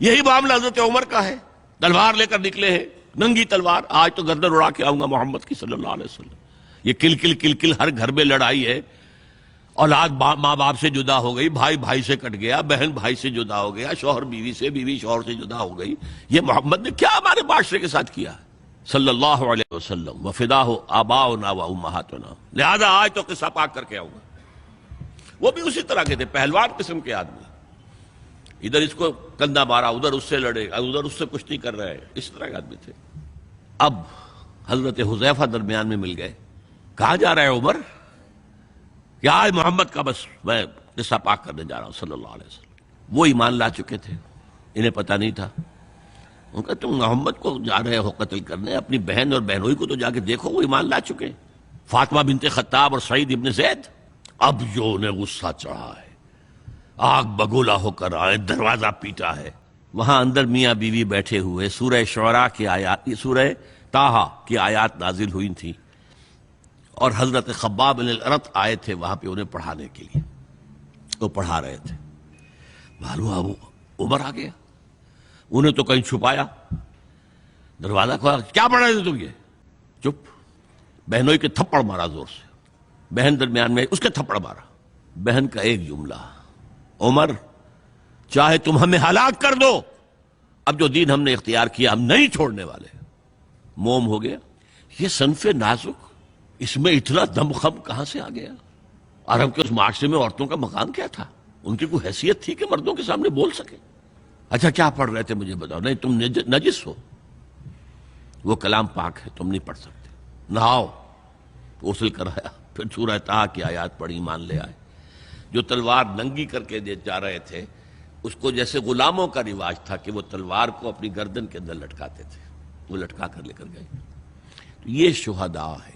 یہی معاملہ حضرت عمر کا ہے، تلوار لے کر نکلے ہیں، ننگی تلوار، آج تو گردن اڑا کے آؤں گا محمد کی صلی اللہ علیہ وسلم۔ یہ کل کل ہر گھر میں لڑائی ہے، اولاد ماں باپ سے جدا ہو گئی، بھائی بھائی سے کٹ گیا، بہن بھائی سے جدا ہو گیا، شوہر بیوی سے، بیوی شوہر سے جدا ہو گئی۔ یہ محمد نے کیا ہمارے معاشرے کے ساتھ کیا ہے صلی اللہ علیہ وسلم، وفداہ آباؤنا و امہاتنا۔ لہذا آج تو قصہ پاک کر کے آؤں گا۔ وہ بھی اسی طرح کے تھے، پہلوان قسم کے آدمی، ادھر اس کو کندھا مارا، ادھر اس سے لڑے، ادھر اس سے کشتی کر رہے، اس طرح کے آدمی تھے۔ اب حضرت حذیفہ درمیان میں مل گئے، کہاں جا رہا ہے عمر؟ کہ آج محمد کا بس میں قصہ پاک کرنے جا رہا ہوں صلی اللہ علیہ وسلم۔ وہ ایمان لا چکے تھے، انہیں پتہ نہیں تھا۔ ان کا تم محمد کو جا رہے ہو قتل کرنے، اپنی بہن اور بہنوئی کو تو جا کے دیکھو، وہ ایمان لا چکے، فاطمہ بنت خطاب اور سعید ابن زید۔ اب جو انہیں غصہ چڑھا ہے، آگ بگولا ہو کر آئے، دروازہ پیٹا ہے، وہاں اندر میاں بیوی بیٹھے ہوئے، سورہ شعراء کی آیات، سورہ طٰہٰ کی آیات نازل ہوئی تھیں، اور حضرت خباب بن الارت آئے تھے وہاں پہ انہیں پڑھانے کے لیے، وہ پڑھا رہے تھے۔ معلوم ابو عمر آ گیا، انہیں تو کہیں چھپایا، دروازہ کھولا، کیا پڑھ رہے تھے تم؟ یہ چپ۔ بہنوئی کے تھپڑ مارا زور سے، بہن درمیان میں، اس کے تھپڑ مارا۔ بہن کا ایک جملہ، عمر چاہے تم ہمیں ہلاک کر دو، اب جو دین ہم نے اختیار کیا ہم نہیں چھوڑنے والے۔ موم ہو گیا۔ یہ صنف نازک، اس میں اتنا دم خم کہاں سے آ گیا؟ عرب کے اس معاشرے میں عورتوں کا مقام کیا تھا؟ ان کی کوئی حیثیت تھی کہ مردوں کے سامنے بول سکے؟ اچھا کیا پڑھ رہے تھے مجھے بتاؤ؟ نہیں تم نجس ہو، وہ کلام پاک ہے، تم نہیں پڑھ سکتے، نہاؤ۔ غسل کرایا، پھر سورہ طٰہٰ کی آیات پڑھی، ایمان لے آئے۔ جو تلوار ننگی کر کے جا رہے تھے، اس کو جیسے غلاموں کا رواج تھا کہ وہ تلوار کو اپنی گردن کے اندر لٹکاتے تھے، وہ لٹکا کر لے کر گئے۔ تو یہ شہداء ہے۔